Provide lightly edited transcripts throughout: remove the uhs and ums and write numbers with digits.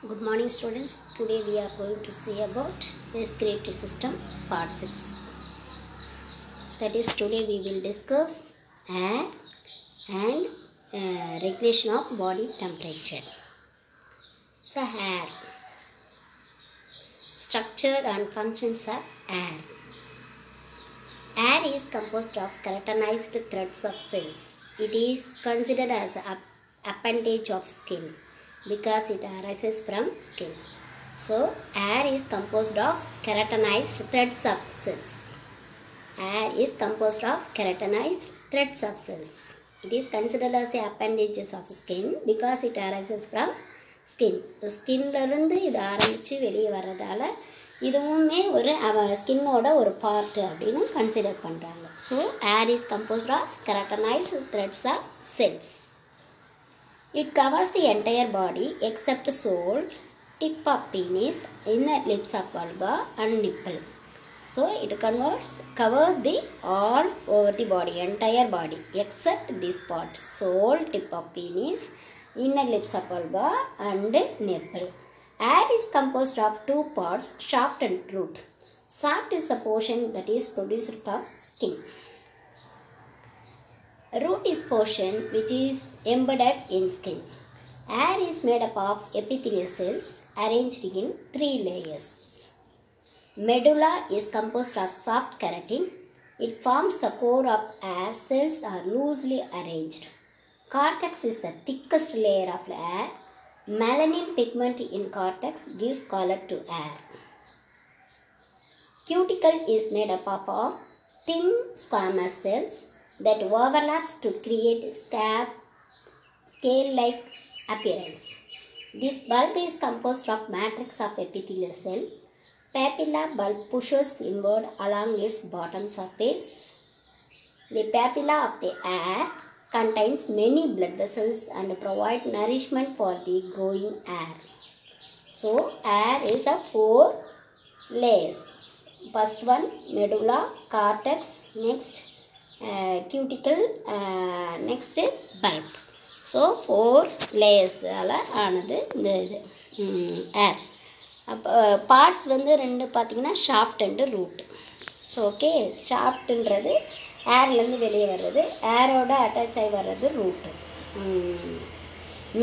Good morning students. Today we are going to see about respiratory system part 6. That is, today we will discuss air and regulation of body temperature. So air, structure and functions of air. Air is composed of keratinized threads of cells. It is considered as an appendage of skin because it arises from skin. So, air is composed of keratinized threads of cells. Air is composed of keratinized threads of cells. It is considered as the appendages of skin because it arises from skin. So, skinல இருந்து இது ஆரம்பிச்சு வெளியே வர்றதால இதுவுமே ஒரு ஸ்கின்னோட ஒரு part அப்படின்னு consider பண்ணுறாங்க. So hair is composed of keratinized threads of cells. It covers the entire body except soul, tip of penis, inner lips of vulva and nipple. So it covers the all over the body, entire body except this part, soul, tip of penis, inner lips of vulva and nipple. Air is composed of two parts, shaft and root. Shaft is the portion that is produced from skin. Root is portion which is embedded in skin. Air is made up of epithelial cells arranged in 3 layers. Medulla is composed of soft keratin. It forms the core of air. Cells are loosely arranged. Cortex is the thickest layer of air. Melanin pigment in cortex gives color to air. Cuticle is made up of thin squamous cells that overlaps to create scale-like appearance. This bulb is composed of matrix of epithelial cell. Papilla bulb pushes inward along its bottom surface. The papilla of the air contains many blood vessels and provide nourishment for the growing air. So, air is the 4 layers. First one, medulla, cortex, next cuticle, next bulb. So 4 layers ஆனது இந்த ஏர். அப்போ parts வந்து ரெண்டு பார்த்திங்கன்னா shaft and root. So okay, ஷாஃப்ட்டுன்றது ஏர்லேருந்து வெளியே வர்றது, ஏரோட அட்டாச் ஆகி வர்றது ரூட்டு.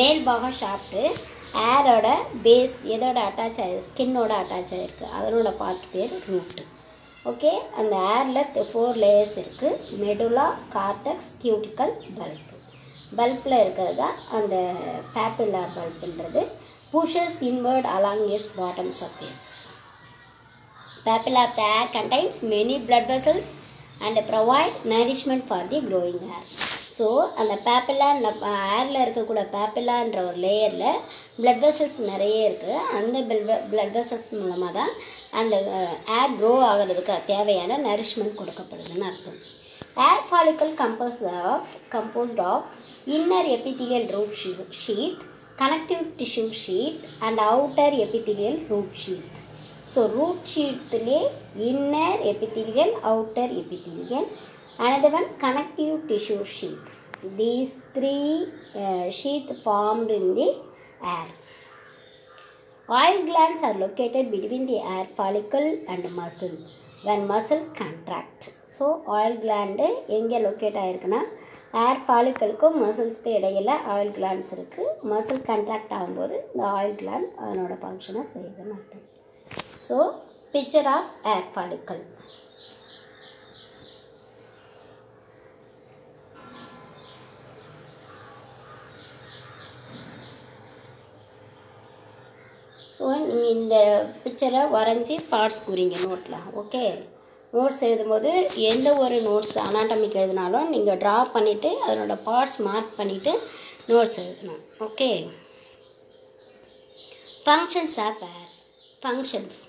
மேல் பாகம் ஷாஃப்ட்டு, ஏரோட பேஸ் எதோட அட்டாச் ஆகி ஸ்கின்னோட அட்டாச் ஆகிருக்கு அதனோட பார்ட் பேர் ரூட்டு. ஓகே, அந்த ஏரில் 4 லேயர்ஸ் இருக்குது. Medulla, cortex, cuticle, bulb. பல்பில் இருக்கிறது தான் அந்த பேப்பில்லா பல்ப்ன்றது. pushes inward along its bottom surface. Papilla of the air contains many blood vessels and provide nourishment for the growing air. So அந்த பேப்பில்லா ஏரில் இருக்கக்கூடிய பேப்பில்லான்ற ஒரு லேயரில் பிளட் வெசல்ஸ் நிறைய இருக்குது. அந்த பிளட் வெசல்ஸ் மூலமாக தான் அந்த ஏர் க்ரோ ஆகிறதுக்கு தேவையான நரிஷ்மெண்ட் கொடுக்கப்படுதுன்னு அர்த்தம். Hair follicle composed of inner epithelial root sheath, connective tissue sheath and outer epithelial root sheath. So root sheathலே inner epithelial, outer epithelial, another one connective tissue sheath. These 3 sheath formed in the air. Oil glands are located between the air follicle and muscle when muscle contract. So oil gland எங்கே locate ஆகிருக்குன்னா hair ஃபாலிக்கலுக்கும் மசில்ஸ்க்கு இடையில் oil glands இருக்குது. Muscle contract ஆகும்போது இந்த oil gland அதனோட ஃபங்க்ஷனை செய்யுதுன்னு அர்த்தம். So picture of hair follicle. So நீங்கள் இந்த பிக்சரை வரைஞ்சி பார்ட்ஸ் குறிங்க நோட்டில். ஓகே, நோட்ஸ் எழுதும்போது எந்த ஒரு நோட்ஸ் அனாட்டமிக் எழுதினாலும் நீங்கள் ட்ரா பண்ணிவிட்டு அதனோட பார்ட்ஸ் மார்க் பண்ணிவிட்டு நோட்ஸ் எழுதணும். Okay, functions of hair. Functions: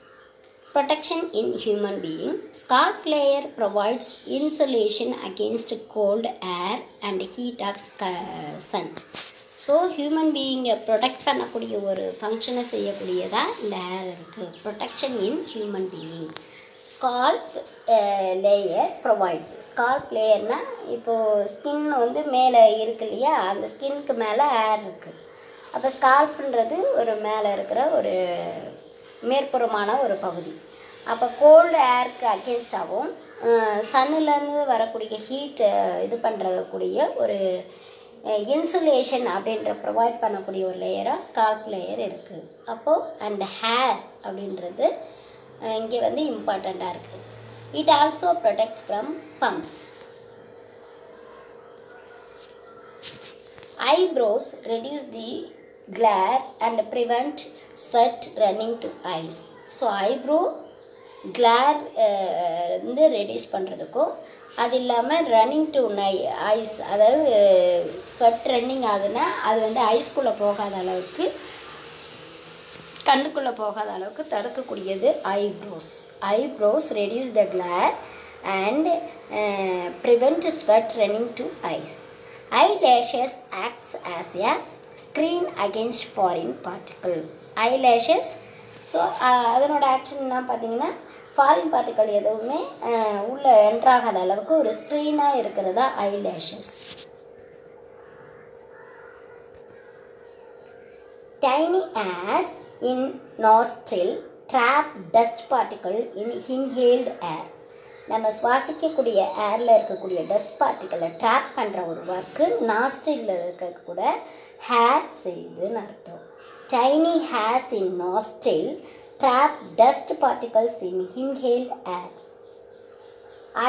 protection in human being. Scalp layer provides insulation against cold air and heat of sun. So human பீயிங்கை ப்ரொடெக்ட் பண்ணக்கூடிய ஒரு ஃபங்க்ஷனை செய்யக்கூடியதாக இந்த ஏர் இருக்குது. Protection in human being. Scalp layer provides. Scalp லேயர்னால் இப்போது skin வந்து மேலே இருக்கு இல்லையா, அந்த ஸ்கின்க்கு மேலே ஏர் இருக்குது. அப்போ ஸ்கால்ஃப்ன்றது ஒரு மேலே இருக்கிற ஒரு மேற்புறமான ஒரு பகுதி. அப்போ கோல்டு ஏருக்கு அகேன்ஸ்டாகவும் சன்னுலேருந்து வரக்கூடிய ஹீட்டு இது பண்ணுறக்கூடிய ஒரு இன்சுலேஷன் அப்படின்ற ப்ரொவைட் பண்ணக்கூடிய ஒரு லேயராக ஸ்கால்ப் லேயர் இருக்குது. அப்போது அந்த ஹேர் அப்படின்றது இங்கே வந்து இம்பார்ட்டண்ட்டாக இருக்குது. It also protects from bumps. Eyebrows reduce the glare and prevent sweat running to eyes. So eyebrow glare வந்து ரெடியூஸ் பண்ணுறதுக்கும் அது இல்லாமல் ரன்னிங் டு ஐஸ், அதாவது ஸ்வெட் ரன்னிங் ஆகுதுன்னா அது வந்து ஐஸ்குள்ளே போகாத அளவுக்கு, கண்ணுக்குள்ளே போகாத அளவுக்கு தடுக்கக்கூடியது eyebrows. Eyebrows reduce the glare and prevent sweat running to eyes. Eyelashes acts as a screen against foreign particle. Eyelashes, so அதனோட ஆக்ஷன்னா பார்த்தீங்கன்னா ஃபாரின் பார்ட்டிக்கல் எதுவுமே உள்ளே என்ட்ராகாத அளவுக்கு ஒரு ஸ்க்ரீனாக இருக்கிறதா eyelashes. Tiny hairs in nostril trap dust particle in inhaled air. நம்ம சுவாசிக்கக்கூடிய ஏரில் இருக்கக்கூடிய டஸ்ட் பார்ட்டிக்கலை ட்ராப் பண்ணுற ஒரு ஒர்க்கு நாஸ்ட்ரிலில் இருக்கக்கூட ஹேர் செய்யுதுன்னு அர்த்தம். Tiny hairs in nostril trap dust particles in inhaled air.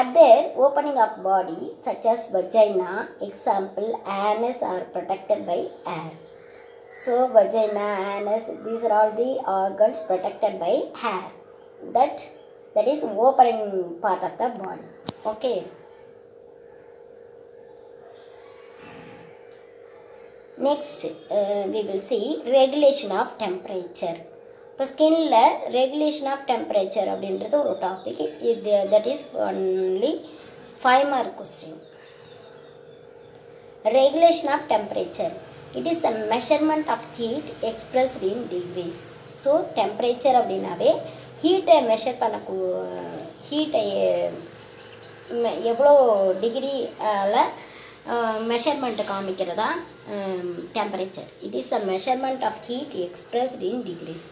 Other opening of body such as vagina, example anus are protected by air. So vagina, anus, these are all the organs protected by hair. That is opening part of the body. Okay. Next we will see regulation of temperature. இப்போ ஸ்கின்ல regulation of temperature அப்படின்றது ஒரு topic. இது that is only 5 mark question. Regulation of temperature, it is the measurement of heat expressed in degrees. So temperature அப்படின்னாவே ஹீட்டை measure பண்ண, ஹீட்டை எவ்வளோ டிகிரியில் மெஷர்மெண்ட்டு காமிக்கிறதா temperature. It is the measurement of heat expressed in degrees.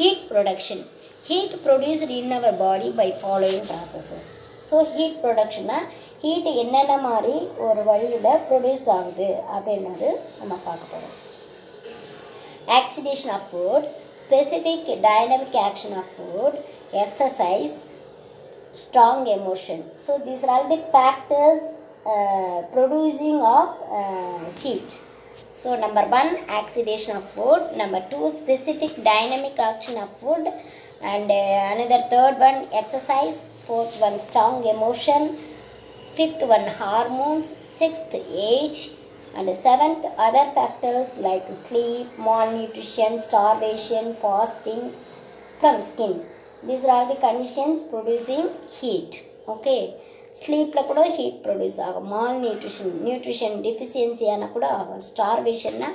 Heat production, heat produced in our body by following processes. So heat ப்ரொடக்ஷன்னா heat என்னென்ன மாதிரி ஒரு வழியில் ப்ரொடியூஸ் ஆகுது அப்படின்றது நம்ம பார்க்க போகிறோம். Oxidation of food, specific dynamic action of food, exercise, strong emotion. So these are all the factors producing of heat. So number 1, oxidation of food. Number 2, specific dynamic action of food. And another third one, exercise. Fourth one, strong emotion. Fifth one, hormones. Sixth, age. And seventh, other factors like sleep, malnutrition, starvation, fasting from skin. These are all the conditions producing heat. Okay. ஸ்லீப்பில் கூட heat produce ஆகும். Nutrition டெஃபிஷியன்சியான கூட ஆகும். ஸ்டார்வேஷன்னா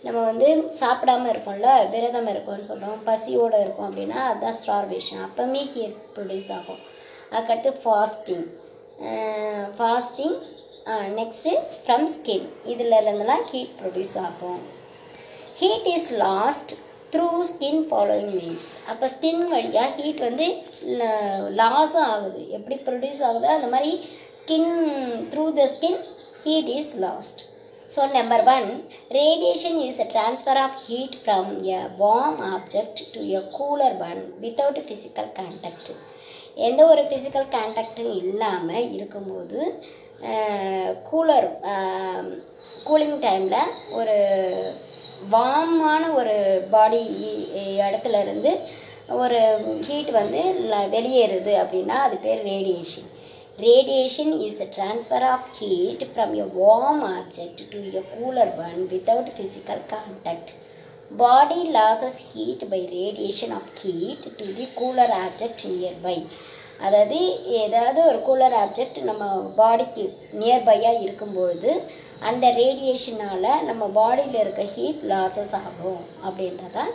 நம்ம வந்து சாப்பிடாமல் இருக்கோம்ல, விரதம் இருக்கோம்னு சொல்கிறோம், பசியோடு இருக்கும் அப்படின்னா அதுதான் ஸ்டார்வேஷன். அப்போவுமே ஹீட் ப்ரொடியூஸ் ஆகும். அதுக்கடுத்து ஃபாஸ்டிங் நெக்ஸ்ட்டு ஃப்ரம் ஸ்கின், இதில் இருந்தெல்லாம் ஹீட் ப்ரொடியூஸ் ஆகும். Heat is lost through skin following means. அப்போ ஸ்கின் வழியாக ஹீட் வந்து லாஸும் ஆகுது. எப்படி ப்ரொடியூஸ் ஆகுதோ அந்த மாதிரி skin through the skin heat is lost. So number 1, radiation is a transfer of heat from a warm object to a cooler one without physical contact. எந்த ஒரு ஃபிசிக்கல் கான்டாக்டும் இல்லாமல் இருக்கும்போது கூலிங் டைமில் ஒரு வார்மான ஒரு பாடி இடத்துல இருந்து ஒரு ஹீட் வந்து வெளியேறுது அப்படின்னா அது பேர் radiation. Radiation is the transfer of heat from a warm object to a cooler one without physical contact. Body losses heat by radiation of heat to the cooler object nearby. அதாவது ஏதாவது ஒரு cooler object நம்ம பாடிக்கு நியர்பையாக இருக்கும்பொழுது அந்த ரேடியேஷனால் நம்ம பாடியில் இருக்க ஹீட் லாஸஸ் ஆகும் அப்படின்றதான்.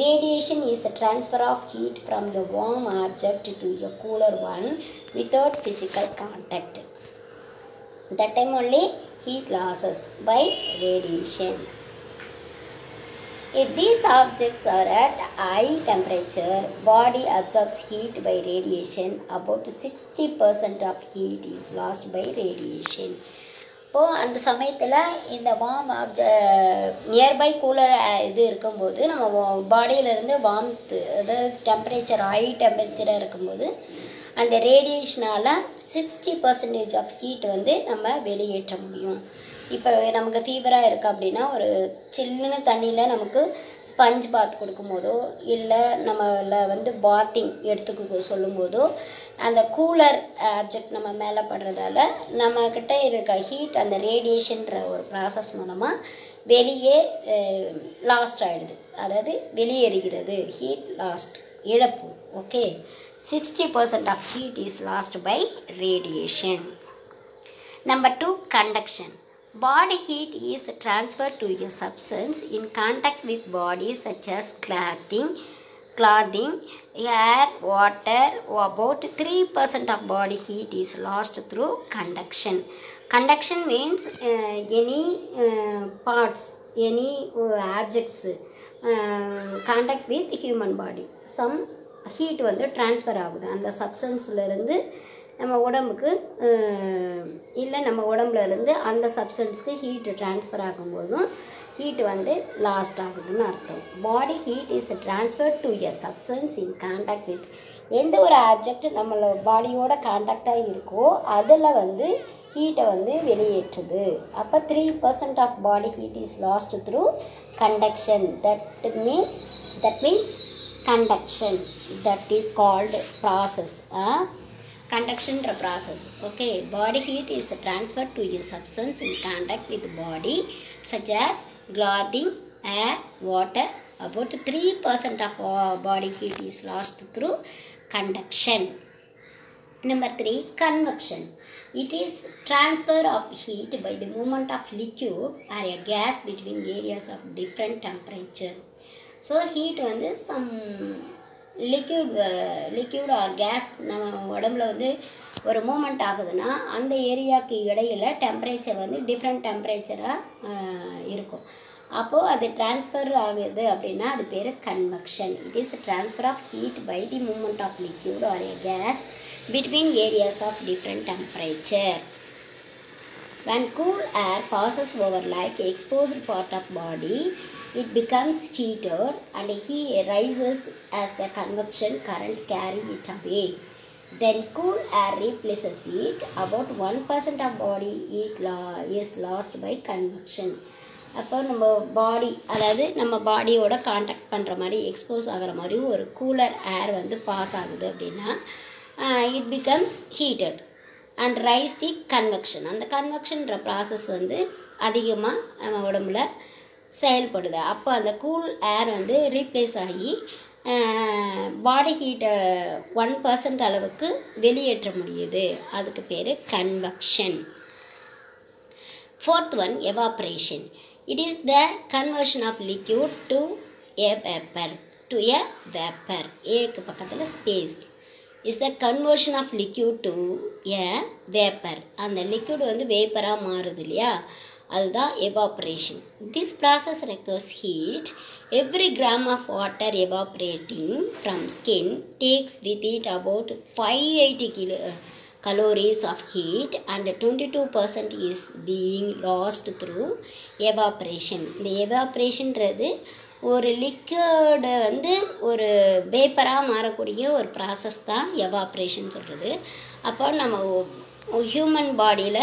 Radiation is a transfer of heat from the warm object to a cooler one without physical contact. That time only heat losses by radiation. If these objects are at high temperature, body absorbs heat by radiation. About 60% of heat is lost by radiation. இப்போது அந்த சமயத்தில் இந்த warm nearby cooler இது இருக்கும்போது நம்ம பாடியிலேருந்து வார்ம்த்து, அதாவது temperature high டெம்பரேச்சராக இருக்கும்போது அந்த ரேடியேஷனால் 60% ஆஃப் ஹீட் வந்து நம்ம வெளியேற்ற முடியும். இப்போ நமக்கு ஃபீவராக இருக்குது அப்படின்னா ஒரு சில்லுன்னு தண்ணியில் நமக்கு ஸ்பஞ்ச் பாத் கொடுக்கும்போதோ இல்லை நம்மள வந்து பாத்திங் எடுத்துக்க சொல்லும்போதோ அந்த கூலர் ஆப்ஜெக்ட் நம்ம மேலே படுறதால நம்மக்கிட்ட இருக்க ஹீட் அந்த ரேடியேஷன்ற ஒரு ப்ராசஸ் மூலமாக வெளியே லாஸ்ட் ஆகிடுது, அதாவது வெளியேறுகிறது. ஹீட் லாஸ்ட், இழப்பு. Okay, 60% of heat is lost by radiation. Number 2, conduction. Body heat is transferred to a substance in contact with bodies such as clothing, air, water. About 3% of body heat is lost through conduction. Conduction means any parts, any objects contact with human body. Some heat வந்து transfer ஆகுது அந்த சப்ஸ்டன்ஸ்லேருந்து நம்ம உடம்புக்கு, இல்லை நம்ம உடம்புலேருந்து அந்த சப்ஸ்டன்ஸ்க்கு heat transfer ஆகும்போதும் heat வந்து last ஆகுதுன்னு அர்த்தம். பாடி heat is transfer to a substance in contact with. எந்த ஒரு ஆப்ஜெக்ட் நம்மளோட பாடியோட கான்டாக்டாக இருக்கோ அதில் வந்து ஹீட்டை வந்து வெளியேற்றுது. அப்போ 3% of body heat is lost through conduction. That means conduction. That is called process. Conduction process. Okay, body heat is transferred to a substance in contact with body such as clothing, air, water. About 3% of body heat is lost through conduction. Number 3, convection. It is transfer of heat by the movement of liquid or a gas between areas of different temperature. So heat வந்து some liquid case நம்ம உடம்புல வந்து ஒரு moment ஆகுதுன்னா அந்த ஏரியாவுக்கு இடையில் temperature வந்து டிஃப்ரெண்ட் டெம்பரேச்சராக இருக்கும். அப்போது அது ட்ரான்ஸ்ஃபர் ஆகுது அப்படின்னா அது பேர் convection. It is transfer of heat by the moment of liquid or a gas between areas of different temperature. When cool air passes over like exposed part of body, it becomes heated and heat rises as the convection current carry it away. Then cool air replaces it. About 1% of body heat is lost by convection. அப்போ நம்ம பாடி, அதாவது நம்ம பாடியோட contact பண்ணுற மாதிரி expose ஆகிற மாதிரி ஒரு கூலர் ஏர் வந்து பாஸ் ஆகுது அப்படின்னா it becomes heated and rise the convection. அந்த கன்வெக்ஷன்ற ப்ராசஸ் வந்து அதிகமாக நம்ம உடம்புல செயல்படுது. அப்போ அந்த கூல் ஏர் வந்து ரீப்ளேஸ் ஆகி பாடி ஹீட்டை 1% அளவுக்கு வெளியேற்ற முடியுது. அதுக்கு பேர் convection. 4th one, evaporation. It is the conversion of liquid to a vapor. ஏக்கு பக்கத்தில் space. Is the conversion of liquid to a vapor. அந்த லிக்யூட் வந்து வேப்பராக மாறுது இல்லையா, அதுதான் evaporation. This process requires heat. Every gram of water evaporating from skin takes with it about 580 calories of heat and 22% is being lost through evaporation. இந்த எவாப்ரேஷன்றது ஒரு liquid வந்து ஒரு வேப்பராக மாறக்கூடிய ஒரு ப்ராசஸ் தான் எவாப்ரேஷன் சொல்கிறது. அப்போ நம்ம ஹியூமன் பாடியில்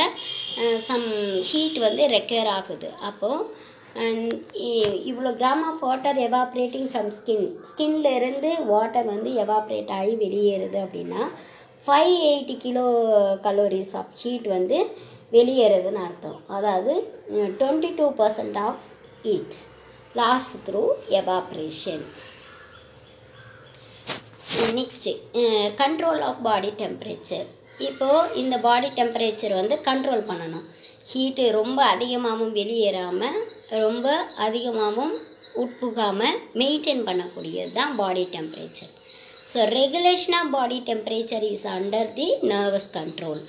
சம் ஹீட் வந்து ரெக்யர் ஆகுது. அப்போது இவ்வளோ gram of water evaporating from ஸ்கின்ல இருந்து வாட்டர் வந்து எவாப்ரேட் ஆகி வெளியேறுது அப்படின்னா 580 கிலோ கலோரிஸ் ஆஃப் ஹீட் வந்து வெளியேறுதுன்னு அர்த்தம். அதாவது 22% of heat lost through evaporation. Next control of body temperature. இப்போது இந்த பாடி டெம்பரேச்சர் வந்து கண்ட்ரோல் பண்ணணும். ஹீட்டு ரொம்ப அதிகமாகவும் வெளியேறாமல் ரொம்ப அதிகமாகவும் உட்புகாமல் மெயின்டைன் பண்ணக்கூடியது தான் body temperature. So regulation of body temperature is under the nervous control.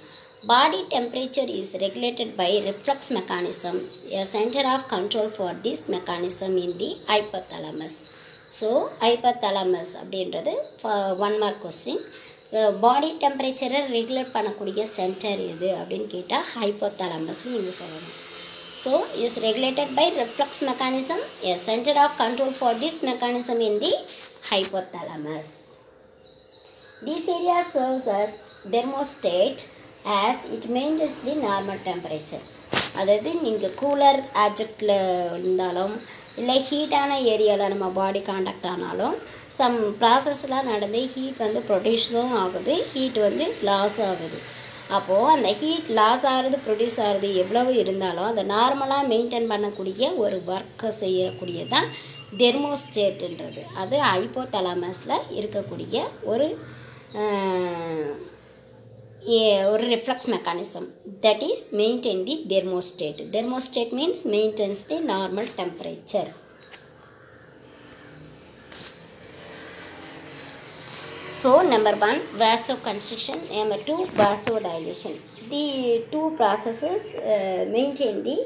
Body temperature is regulated by reflex mechanism. A center of control for this mechanism in the hypothalamus. So hypothalamus அப்படின்றது one mark question. பாடி டெம்பரேச்சரை regulate பண்ணக்கூடிய centre எது அப்படின்னு கேட்டால் ஹைப்போதலாமஸ்ன்னு நீங்கள் சொல்லணும். So is regulated by reflex mechanism. A center of control for this mechanism in the hypothalamus. This area serves as thermostat as it maintains the normal temperature. அதாவது நீங்கள் கூலர் ஆப்ஜெக்டில் இருந்தாலும் இல்லை ஹீட்டான ஏரியாவில் நம்ம பாடி காண்டாக்ட் ஆனாலும் சம் ப்ராசஸ்லாம் நடந்து ஹீட் வந்து ப்ரொடியூஸும் ஆகுது, ஹீட் வந்து லாஸ் ஆகுது. அப்போது அந்த ஹீட் லாஸ் ஆகிறது ப்ரொடியூஸ் ஆகிறது எவ்வளவு இருந்தாலும் அதை நார்மலாக மெயின்டைன் பண்ணக்கூடிய ஒரு ஒர்க்கை செய்யக்கூடியதான் தெர்மோஸ்டேட்டுன்றது. அது ஹைப்போதலாமஸில் இருக்கக்கூடிய ஒரு reflex mechanism that is maintain the thermostat. Thermostat means maintains the normal temperature. So number 1 vasoconstriction, number 2 vasodilation. The two processes maintain the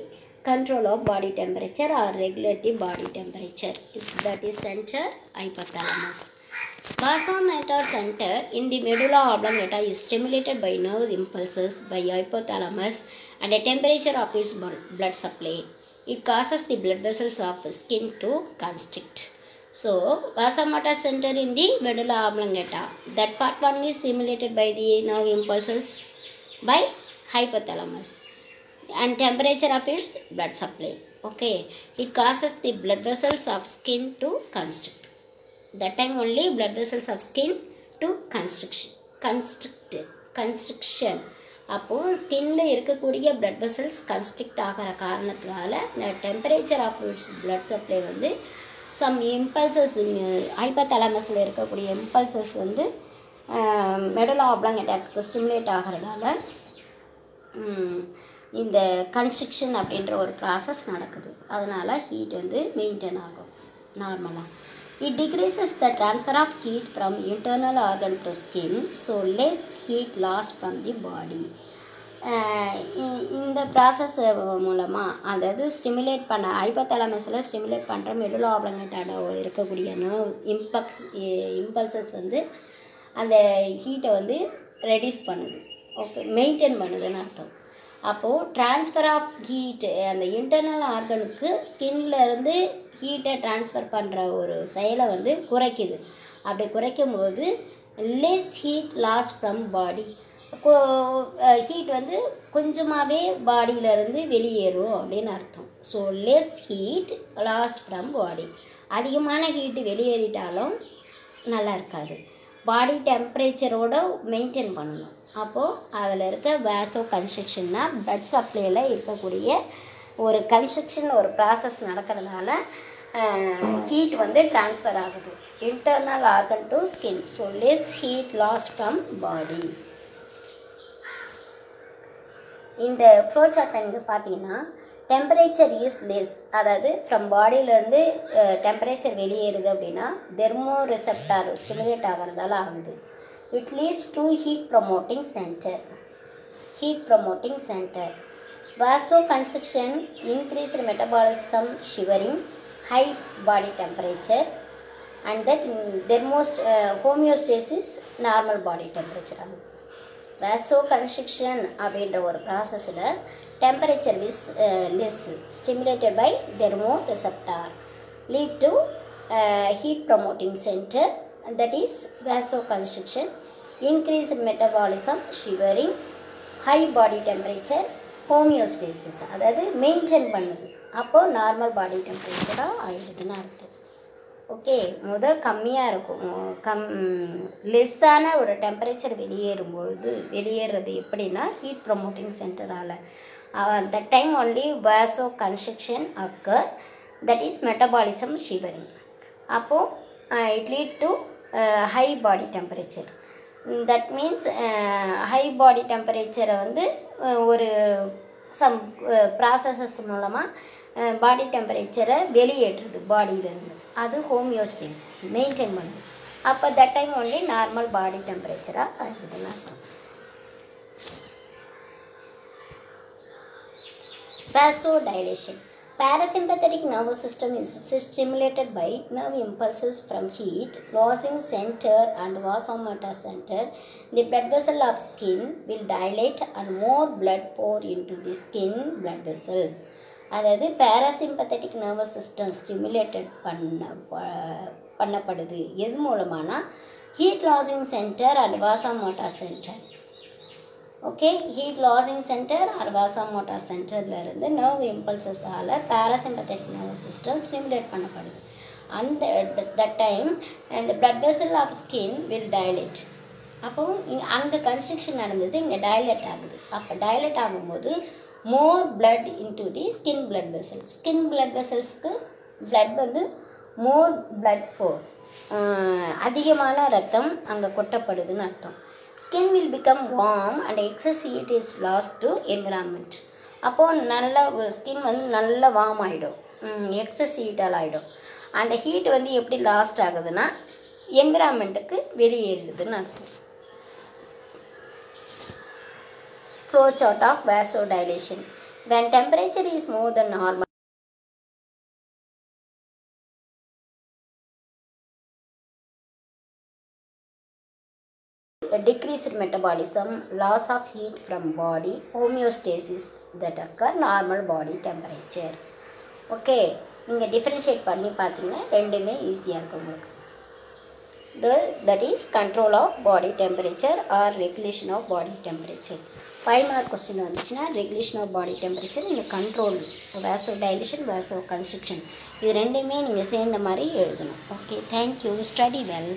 control of body temperature or regulate the body temperature. That is center hypothalamus. Vasomotor center in the medulla oblongata is stimulated by nerve impulses by hypothalamus and the temperature of its blood supply. It causes the blood vessels of skin to constrict. So, vasomotor center in the medulla oblongata, that part one is stimulated by the nerve impulses by hypothalamus and temperature of its blood supply. Okay, it causes the blood vessels of skin to constrict. That time only blood vessels of skin to constriction. அப்போது ஸ்கின்னில் இருக்கக்கூடிய blood vessels constrict ஆகிற காரணத்தினால இந்த temperature of its blood supply வந்து some impulses ஹைப்போதலாமஸில் இருக்கக்கூடிய impulses வந்து medulla ஆப்லாங்கேட்டாக்கு stimulate ஆகிறதால இந்த கன்ஸ்ட்ரக்ஷன் அப்படின்ற ஒரு ப்ராசஸ் நடக்குது. அதனால் ஹீட் வந்து மெயின்டைன் ஆகும் நார்மலாக. It decreases the transfer of heat from internal organ to skin, so less heat lost from the body. இந்த ப்ராசஸ் மூலமாக அதாவது ஸ்டிமுலேட் பண்ண ஹைப்போதலாமஸில் ஸ்டிமுலேட் பண்ணுற மெடுலா ஆப்லாங்கேட்டாட இருக்கக்கூடிய நர்வ் இம்பல்சஸ் வந்து அந்த ஹீட்டை வந்து ரெடியூஸ் பண்ணுது, ஓகே, மெயின்டைன் பண்ணுதுன்னு அர்த்தம். அப்போது ட்ரான்ஸ்ஃபர் ஆஃப் ஹீட்டு அந்த இன்டர்னல் ஆர்கனுக்கு ஸ்கின்லேருந்து ஹீட்டை ட்ரான்ஸ்ஃபர் பண்ணுற ஒரு செயலை வந்து குறைக்குது. அப்படி குறைக்கும் போது less heat loss from body, ஹீட் வந்து கொஞ்சமாகவே பாடியிலேருந்து வெளியேறும் அப்படின்னு அர்த்தம். So less heat lost from body, அதிகமான ஹீட்டு வெளியேறிட்டாலும் நல்லா இருக்காது, பாடி டெம்பரேச்சரோட மெயின்டைன் பண்ணணும். அப்போது அதில் இருக்க வேசோ கன்ஸ்ட்ரக்ஷன்னா பிளட் சப்ளையில் இருக்கக்கூடிய ஒரு கன்ஸ்ட்ரக்ஷன் ஒரு ப்ராசஸ் நடக்கிறதுனால ஹீட் வந்து ட்ரான்ஸ்ஃபர் ஆகுது internal organ to skin. So less heat loss from body. இந்த ஃப்ளோ சார்ட்டில் நீங்கள் பார்த்தீங்கன்னா டெம்பரேச்சர் இஸ் லெஸ், அதாவது ஃப்ரம் பாடியிலேருந்து டெம்பரேச்சர் வெளியேறுது அப்படின்னா தெர்மோ ரிசெப்டார் ஸ்டிமுலேட் ஆகிறதால ஆகுது. It leads to heat promoting center. Vasoconstriction increased metabolism, shivering, high body temperature, and that homeostasis normal body temperature ஆகுது. Vasoconstriction அப்படின்ற ஒரு ப்ராசஸில் temperature less stimulated by thermoreceptor lead to heat promoting center, that is vasoconstriction, increased metabolism, shivering, high body temperature, homeostasis அதாவது maintain பண்ணுது. அப்போது normal body டெம்பரேச்சராக ஆயிடுதுன்னு அர்த்தம். Okay, முதல் கம்மியாக இருக்கும், லெஸ்ஸான ஒரு டெம்பரேச்சர் வெளியேறது எப்படின்னா ஹீட் ப்ரொமோட்டிங் சென்டரால். That time only vasoconstriction occur, that is metabolism shivering. அப்போது it lead to high body temperature. That means high body டெம்பரேச்சரை வந்து ஒரு சம் ப்ராசஸஸ் மூலமாக பாடி டெம்பரேச்சரை வெளியேற்றுது பாடியிலேருந்து. அது ஹோமியோஸ்டேசிஸ் மெயின்டைன் பண்ணுது. அப்போ that time only normal body டெம்பரேச்சராக ஆகுதுன்னு அர்த்தம். Vasodilation. Parasympathetic nervous system is stimulated by nerve impulses from heat, losing center and vasomotor center. The blood vessel of skin will dilate and more blood pour into the skin blood vessel. அதாவது parasympathetic nervous system stimulated பண்ணப்படுது எது மூலமானா heat losing center and vasomotor center. Okay, heat losing center or vasomotor சென்டரில் இருந்து nerve இம்பல்சஸால் parasympathetic nervous system stimulate பண்ணப்படுது. அந்த that time இந்த blood vessel of skin will dilate. அப்போ அங்கே கன்ஸ்ட்ரக்ஷன் நடந்தது, இங்கே டைலேட் ஆகுது. அப்போ டைலேட் ஆகும்போது more blood into the skin blood vessel. Skin blood வெசல்ஸ்க்கு பிளட் வந்து மோர் பிளட் போர், அதிகமான ரத்தம் அங்கே கொட்டப்படுதுன்னு அர்த்தம். Skin will become warm and excess heat is lost to environment. அப்போது நல்ல ஸ்கின் வந்து நல்லா வார்ம் ஆகிடும், எக்ஸஸ் ஹீட்டால் ஆகிடும். அந்த ஹீட் வந்து எப்படி லாஸ்ட் ஆகுதுன்னா என்விரான்மெண்ட்டுக்கு வெளியேறுதுன்னு அர்த்தம். Flow chart of vasodilation. When temperature is more than normal, decreased metabolism, loss of heat from body, homeostasis that occur normal body temperature. Okay, நீங்கள் டிஃப்ரென்ஷியேட் பண்ணி பார்த்தீங்கன்னா ரெண்டுமே ஈஸியாக இருக்கும் உங்களுக்கு. that is control of body temperature or regulation of body temperature. 5 mark question வந்துச்சுன்னா regulation of body temperature, நீங்கள் control, vasodilation, வாசோ கன்ஸ்ட்ரக்ஷன், இது ரெண்டுமே நீங்கள் சேர்ந்த மாதிரி எழுதணும். Okay, thank you. Study well.